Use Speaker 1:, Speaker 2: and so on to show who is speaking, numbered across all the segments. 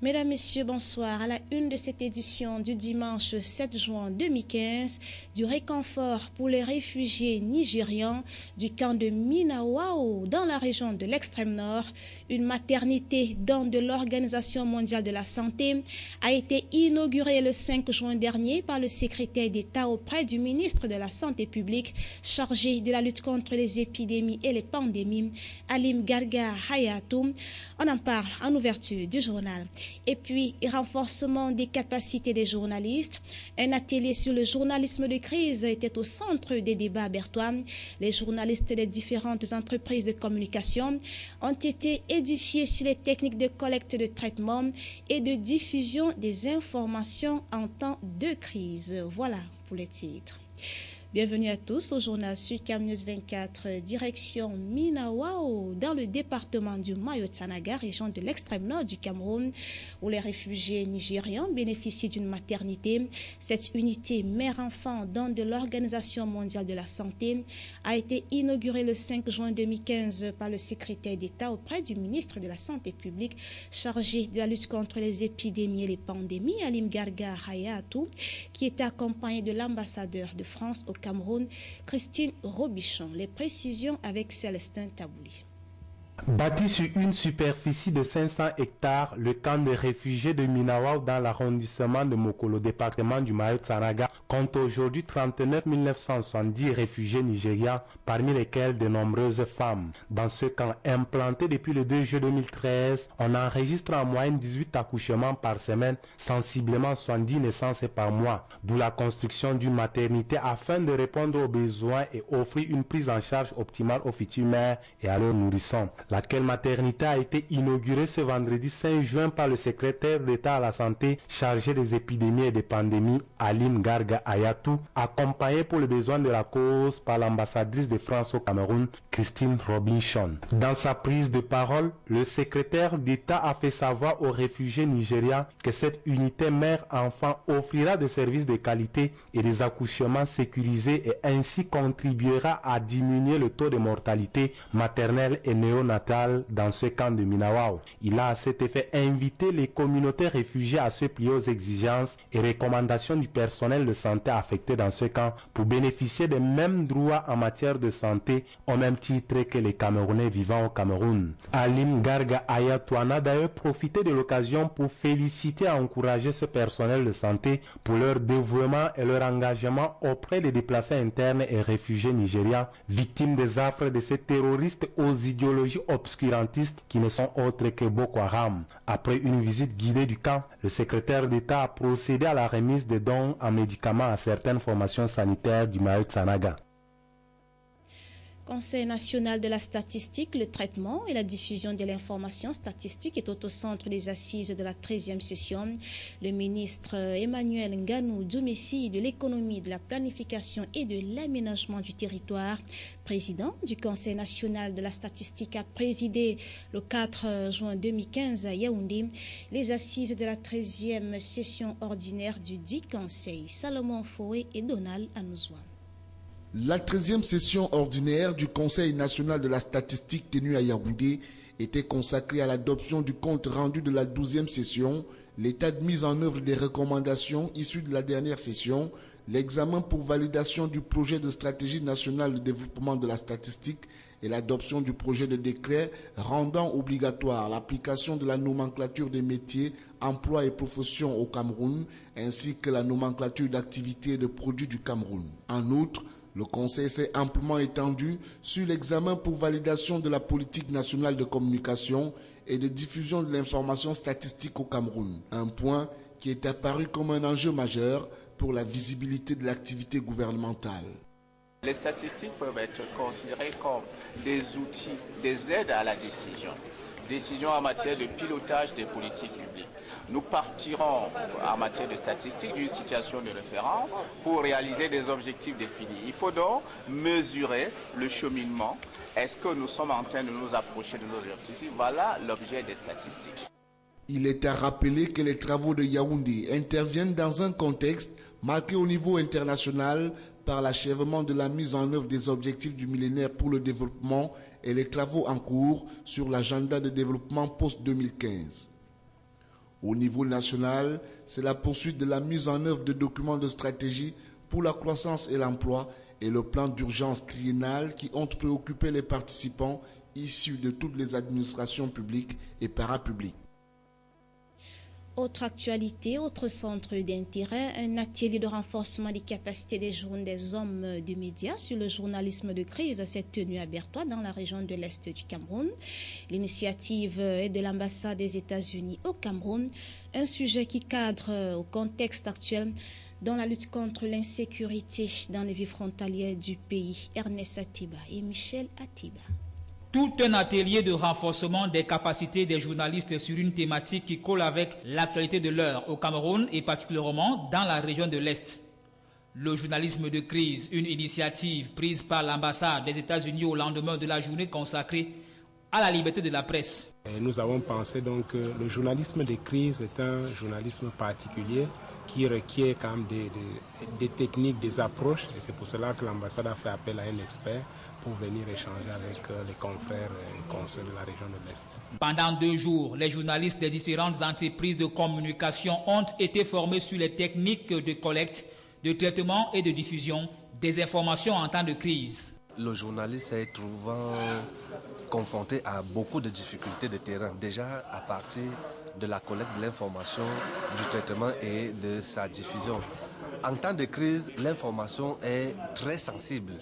Speaker 1: Mesdames, Messieurs, bonsoir. À la une de cette édition du dimanche 7 juin 2015, du réconfort pour les réfugiés nigérians du camp de Minawao dans la région de l'extrême nord, une maternité don de l'Organisation mondiale de la santé a été inaugurée le 5 juin dernier par le secrétaire d'État auprès du ministre de la Santé publique chargé de la lutte contre les épidémies et les pandémies, Alim Garga Hayatou. On en parle en ouverture du journal. Et puis, renforcement des capacités des journalistes. Un atelier sur le journalisme de crise était au centre des débats bertois. Les journalistes des différentes entreprises de communication ont été édifiés sur les techniques de collecte de traitement et de diffusion des informations en temps de crise. Voilà pour les titres. Bienvenue à tous au journal Sucam News 24, direction Minawao, dans le département du Mayo-Tanaga, région de l'extrême nord du Cameroun, où les réfugiés nigérians bénéficient d'une maternité. Cette unité mère-enfant, don de l'Organisation mondiale de la santé, a été inaugurée le 5 juin 2015 par le secrétaire d'État auprès du ministre de la Santé publique chargé de la lutte contre les épidémies et les pandémies, Alim Garga Hayatou, qui était accompagné de l'ambassadeur de France au Cameroun, Christine Robichon. Les précisions avec Célestin Tabouli.
Speaker 2: Bâti sur une superficie de 500 hectares, le camp de réfugiés de Minawao dans l'arrondissement de Mokolo, département du Mayo-Tanaga, compte aujourd'hui 39 970 réfugiés nigérians, parmi lesquels de nombreuses femmes. Dans ce camp implanté depuis le 2 juillet 2013, on enregistre en moyenne 18 accouchements par semaine, sensiblement 70 naissances par mois, d'où la construction d'une maternité afin de répondre aux besoins et offrir une prise en charge optimale aux futures mères et à leurs nourrissons. Laquelle maternité a été inaugurée ce vendredi 5 juin par le secrétaire d'État à la santé chargé des épidémies et des pandémies, Alim Garga Hayatou, accompagné pour le besoin de la cause par l'ambassadrice de France au Cameroun, Christine Robichon. Dans sa prise de parole, le secrétaire d'État a fait savoir aux réfugiés nigérians que cette unité mère-enfant offrira des services de qualité et des accouchements sécurisés et ainsi contribuera à diminuer le taux de mortalité maternelle et néonatale dans ce camp de Minawao. Il a à cet effet invité les communautés réfugiées à se plier aux exigences et recommandations du personnel de santé affecté dans ce camp pour bénéficier des mêmes droits en matière de santé au même titre que les Camerounais vivant au Cameroun. Alim Garga Hayatou a d'ailleurs profité de l'occasion pour féliciter et encourager ce personnel de santé pour leur dévouement et leur engagement auprès des déplacés internes et réfugiés nigérians victimes des affres de ces terroristes aux idéologies obscurantistes qui ne sont autres que Boko Haram. Après une visite guidée du camp, le secrétaire d'État a procédé à la remise de dons en médicaments à certaines formations sanitaires du Mayo-Tanaga.
Speaker 1: Conseil national de la statistique, le traitement et la diffusion de l'information statistique est au centre des assises de la 13e session. Le ministre Emmanuel Nganou Doumessi de l'économie, de la planification et de l'aménagement du territoire, président du Conseil national de la statistique, a présidé le 4 juin 2015 à Yaoundé les assises de la 13e session ordinaire du dit Conseil. Salomon Foué et Donald Anouzouan.
Speaker 3: La 13e session ordinaire du Conseil national de la statistique tenue à Yaoundé était consacrée à l'adoption du compte rendu de la 12e session, l'état de mise en œuvre des recommandations issues de la dernière session, l'examen pour validation du projet de stratégie nationale de développement de la statistique et l'adoption du projet de décret rendant obligatoire l'application de la nomenclature des métiers, emplois et professions au Cameroun, ainsi que la nomenclature d'activités et de produits du Cameroun. En outre, le Conseil s'est amplement étendu sur l'examen pour validation de la politique nationale de communication et de diffusion de l'information statistique au Cameroun, un point qui est apparu comme un enjeu majeur pour la visibilité de l'activité gouvernementale.
Speaker 4: Les statistiques peuvent être considérées comme des outils, des aides à la décision. Décision en matière de pilotage des politiques publiques. Nous partirons en matière de statistiques d'une situation de référence pour réaliser des objectifs définis. Il faut donc mesurer le cheminement. Est-ce que nous sommes en train de nous approcher de nos objectifs? Voilà l'objet des statistiques.
Speaker 3: Il est à rappeler que les travaux de Yaoundé interviennent dans un contexte marqué au niveau international par l'achèvement de la mise en œuvre des objectifs du millénaire pour le développement et les travaux en cours sur l'agenda de développement post-2015. Au niveau national, c'est la poursuite de la mise en œuvre de documents de stratégie pour la croissance et l'emploi et le plan d'urgence triennal qui ont préoccupé les participants issus de toutes les administrations publiques et parapubliques.
Speaker 1: Autre actualité, autre centre d'intérêt, un atelier de renforcement des capacités des hommes de médias sur le journalisme de crise s'est tenu à Bertoua dans la région de l'Est du Cameroun. L'initiative est de l'ambassade des États-Unis au Cameroun, un sujet qui cadre au contexte actuel dans la lutte contre l'insécurité dans les villes frontalières du pays. Ernest Atiba et Michel Atiba.
Speaker 5: Tout un atelier de renforcement des capacités des journalistes sur une thématique qui colle avec l'actualité de l'heure au Cameroun et particulièrement dans la région de l'Est. Le journalisme de crise, une initiative prise par l'ambassade des États-Unis au lendemain de la journée consacrée à la liberté de la presse.
Speaker 6: Et nous avons pensé donc que le journalisme de crise est un journalisme particulier qui requiert quand même des techniques, des approches. Et c'est pour cela que l'ambassade a fait appel à un expert pour venir échanger avec les confrères et consoeurs de la région de l'Est.
Speaker 5: Pendant 2 jours, les journalistes des différentes entreprises de communication ont été formés sur les techniques de collecte, de traitement et de diffusion des informations en temps de crise.
Speaker 7: Le journaliste s'est trouvant confronté à beaucoup de difficultés de terrain, déjà à partir de la collecte de l'information, du traitement et de sa diffusion. En temps de crise, l'information est très sensible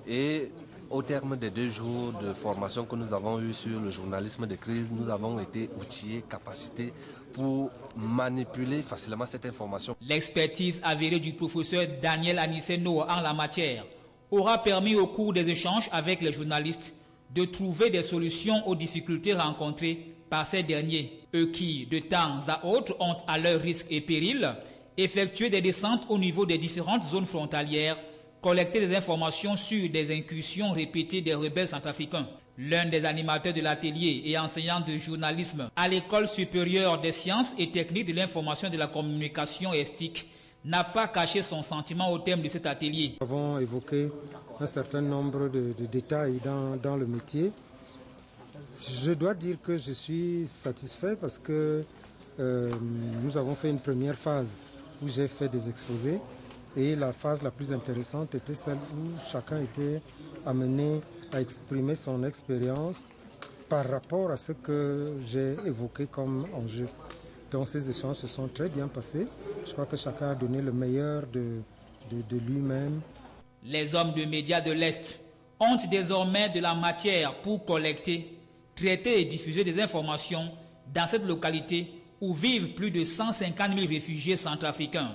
Speaker 7: et au terme des 2 jours de formation que nous avons eu sur le journalisme de crise, nous avons été outillés, capacités pour manipuler facilement cette information.
Speaker 5: L'expertise avérée du professeur Daniel Anisseno en la matière aura permis au cours des échanges avec les journalistes de trouver des solutions aux difficultés rencontrées par ces derniers, eux qui, de temps à autre, ont à leur risque et péril effectué des descentes au niveau des différentes zones frontalières, collecté des informations sur des incursions répétées des rebelles centrafricains. L'un des animateurs de l'atelier et enseignant de journalisme à l'École supérieure des sciences et techniques de l'information et de la communication ESTIC n'a pas caché son sentiment au thème de cet atelier.
Speaker 8: Nous avons évoqué un certain nombre de détails dans le métier. Je dois dire que je suis satisfait parce que nous avons fait une première phase où j'ai fait des exposés et la phase la plus intéressante était celle où chacun était amené à exprimer son expérience par rapport à ce que j'ai évoqué comme enjeu. Donc ces échanges se sont très bien passés. Je crois que chacun a donné le meilleur de lui-même.
Speaker 5: Les hommes de médias de l'Est ont désormais de la matière pour collecter, traiter et diffuser des informations dans cette localité où vivent plus de 150 000 réfugiés centrafricains.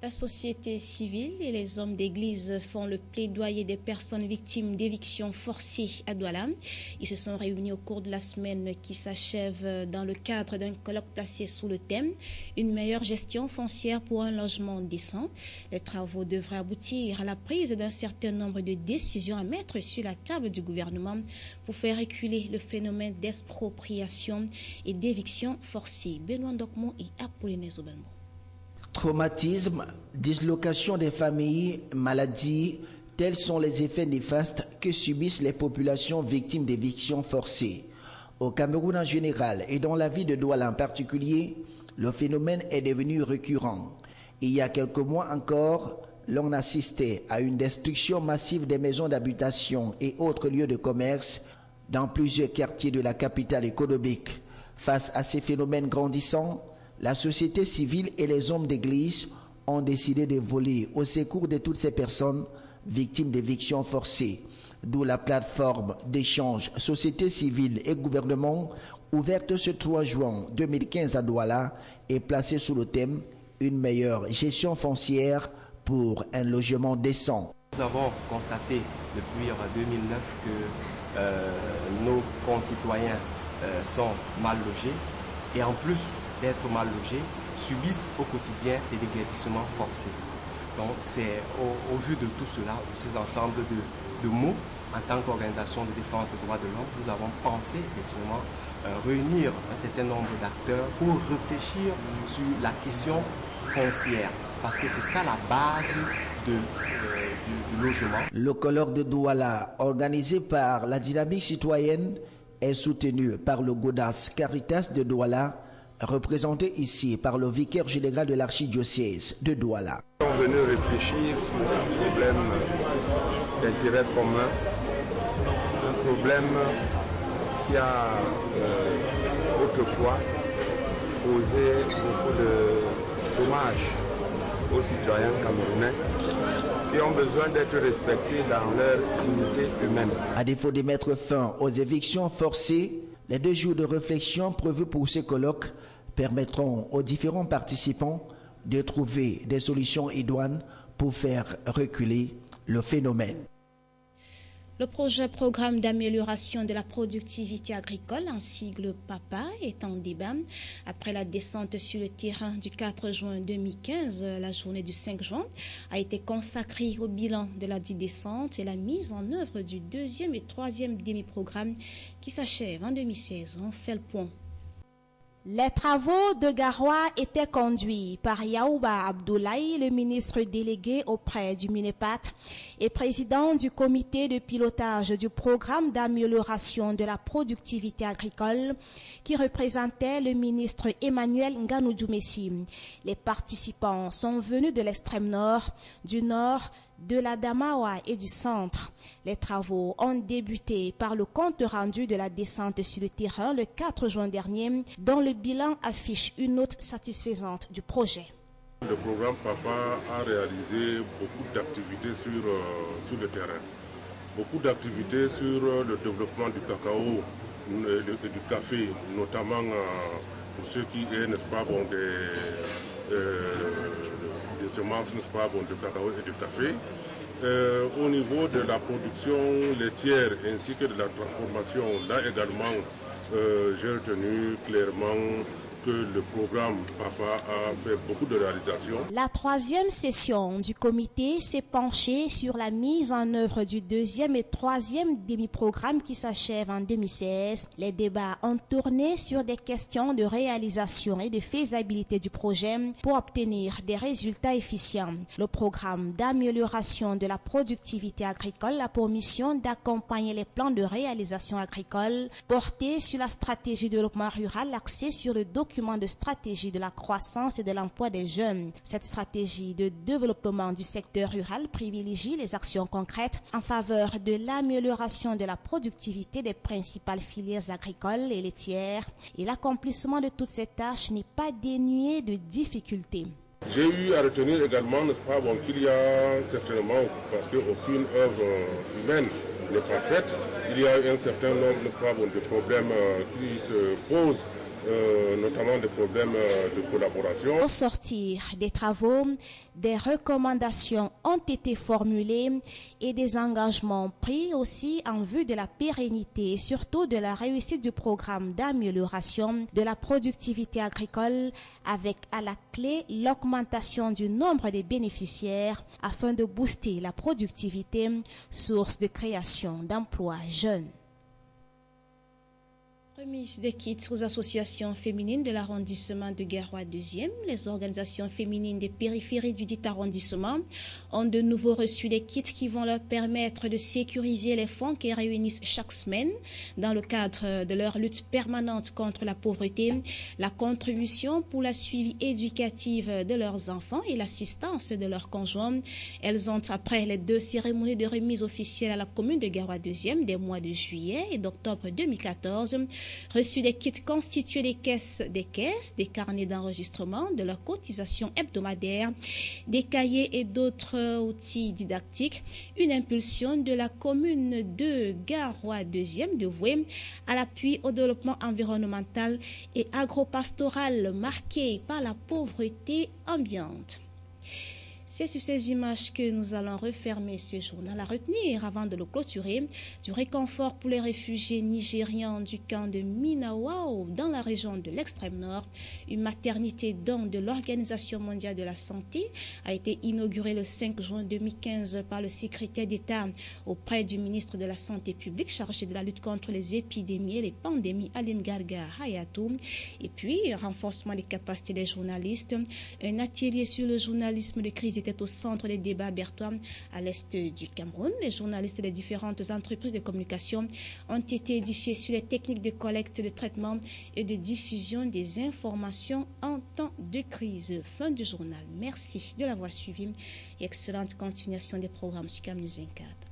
Speaker 1: La société civile et les hommes d'église font le plaidoyer des personnes victimes d'éviction forcée à Douala. Ils se sont réunis au cours de la semaine qui s'achève dans le cadre d'un colloque placé sous le thème « Une meilleure gestion foncière pour un logement décent ». Les travaux devraient aboutir à la prise d'un certain nombre de décisions à mettre sur la table du gouvernement pour faire reculer le phénomène d'expropriation et d'éviction forcée. Benoît Ndokmo et Apollinaire Zobalmo.
Speaker 9: Traumatisme, dislocation des familles, maladies, tels sont les effets néfastes que subissent les populations victimes d'éviction forcée. Au Cameroun en général et dans la ville de Douala en particulier, le phénomène est devenu récurrent. Il y a quelques mois encore, l'on assistait à une destruction massive des maisons d'habitation et autres lieux de commerce dans plusieurs quartiers de la capitale économique. Face à ces phénomènes grandissants, la société civile et les hommes d'église ont décidé de voler au secours de toutes ces personnes victimes d'éviction forcée. D'où la plateforme d'échange société civile et gouvernement ouverte ce 3 juin 2015 à Douala et placée sous le thème « Une meilleure gestion foncière pour un logement décent ».
Speaker 10: Nous avons constaté depuis 2009 que nos concitoyens sont mal logés et en plus d'être mal logés, subissent au quotidien des déguerpissements forcés. Donc c'est au vu de tout cela, de ces ensembles de mots, en tant qu'organisation de défense des droits de l'homme, nous avons pensé effectivement réunir un certain nombre d'acteurs pour réfléchir sur la question foncière, parce que c'est ça la base du logement.
Speaker 9: Le colloque de Douala, organisé par la dynamique citoyenne, est soutenu par le Godas Caritas de Douala, représenté ici par le vicaire général de l'archidiocèse de Douala.
Speaker 11: Nous sommes venus réfléchir sur un problème d'intérêt commun, un problème qui a autrefois posé beaucoup de dommages aux citoyens camerounais qui ont besoin d'être respectés dans leur dignité humaine.
Speaker 9: À défaut de mettre fin aux évictions forcées, les 2 jours de réflexion prévus pour ce colloque permettront aux différents participants de trouver des solutions idoines pour faire reculer le phénomène.
Speaker 1: Le projet Programme d'amélioration de la productivité agricole, en sigle PAPA, est en débat. Après la descente sur le terrain du 4 juin 2015, la journée du 5 juin a été consacrée au bilan de la dite descente et la mise en œuvre du 2e et 3e demi-programme qui s'achève en 2016. On fait le point. Les travaux de Garoua étaient conduits par Yaouba Abdoulaye, le ministre délégué auprès du MINEPAT et président du comité de pilotage du programme d'amélioration de la productivité agricole qui représentait le ministre Emmanuel Nganou-Djoumessi. Les participants sont venus de l'extrême nord, du nord, de la Damawa et du centre. Les travaux ont débuté par le compte rendu de la descente sur le terrain le 4 juin dernier, dont le bilan affiche une note satisfaisante du projet.
Speaker 12: Le programme PAPA a réalisé beaucoup d'activités sur le terrain. Beaucoup d'activités sur le développement du cacao et du café, notamment pour ce qui est, n'est-ce pas, bon, des semences, n'est-ce pas, bon, de cacao et de café. Au niveau de la production laitière ainsi que de la transformation, là également, j'ai retenu clairement que le programme PAPA a fait beaucoup de réalisations.
Speaker 1: La 3e session du comité s'est penchée sur la mise en œuvre du 2e et 3e demi-programme qui s'achève en 2016. Les débats ont tourné sur des questions de réalisation et de faisabilité du projet pour obtenir des résultats efficients. Le programme d'amélioration de la productivité agricole a pour mission d'accompagner les plans de réalisation agricole portés sur la stratégie de développement rural axée sur le document de stratégie de la croissance et de l'emploi des jeunes. Cette stratégie de développement du secteur rural privilégie les actions concrètes en faveur de l'amélioration de la productivité des principales filières agricoles et laitières, et l'accomplissement de toutes ces tâches n'est pas dénué de difficultés.
Speaker 12: J'ai eu à retenir également, n'est-ce pas, bon, qu'il y a certainement, parce qu'aucune œuvre humaine n'est parfaite, il y a un certain nombre, n'est-ce pas, bon, de problèmes qui se posent, notamment des problèmes de collaboration.
Speaker 1: Au sortir des travaux, des recommandations ont été formulées et des engagements pris aussi en vue de la pérennité et surtout de la réussite du programme d'amélioration de la productivité agricole, avec à la clé l'augmentation du nombre des bénéficiaires afin de booster la productivité, source de création d'emplois jeunes. Remise des kits aux associations féminines de l'arrondissement de Garoua 2e. Les organisations féminines des périphéries du dit arrondissement ont de nouveau reçu des kits qui vont leur permettre de sécuriser les fonds qu'elles réunissent chaque semaine dans le cadre de leur lutte permanente contre la pauvreté, la contribution pour la suivi éducative de leurs enfants et l'assistance de leurs conjoints. Elles ont, après les 2 cérémonies de remise officielle à la commune de Garoua 2e des mois de juillet et d'octobre 2014, reçu des kits constitués des caisses, des carnets d'enregistrement, de leurs cotisations hebdomadaires, des cahiers et d'autres outils didactiques, une impulsion de la commune de Garoua 2e dévouée à l'appui au développement environnemental et agropastoral marqué par la pauvreté ambiante. C'est sur ces images que nous allons refermer ce journal. À retenir, avant de le clôturer, du réconfort pour les réfugiés nigérians du camp de Minawao dans la région de l'extrême nord. Une maternité don de l'Organisation mondiale de la santé a été inaugurée le 5 juin 2015 par le secrétaire d'État auprès du ministre de la Santé publique chargé de la lutte contre les épidémies et les pandémies, Alim Garga Hayatou. Et puis, renforcement des capacités des journalistes, un atelier sur le journalisme de crise était au centre des débats bertois à l'est du Cameroun. Les journalistes des différentes entreprises de communication ont été édifiés sur les techniques de collecte, de traitement et de diffusion des informations en temps de crise. Fin du journal. Merci de l'avoir suivi et excellente continuation des programmes sur CamNews 24.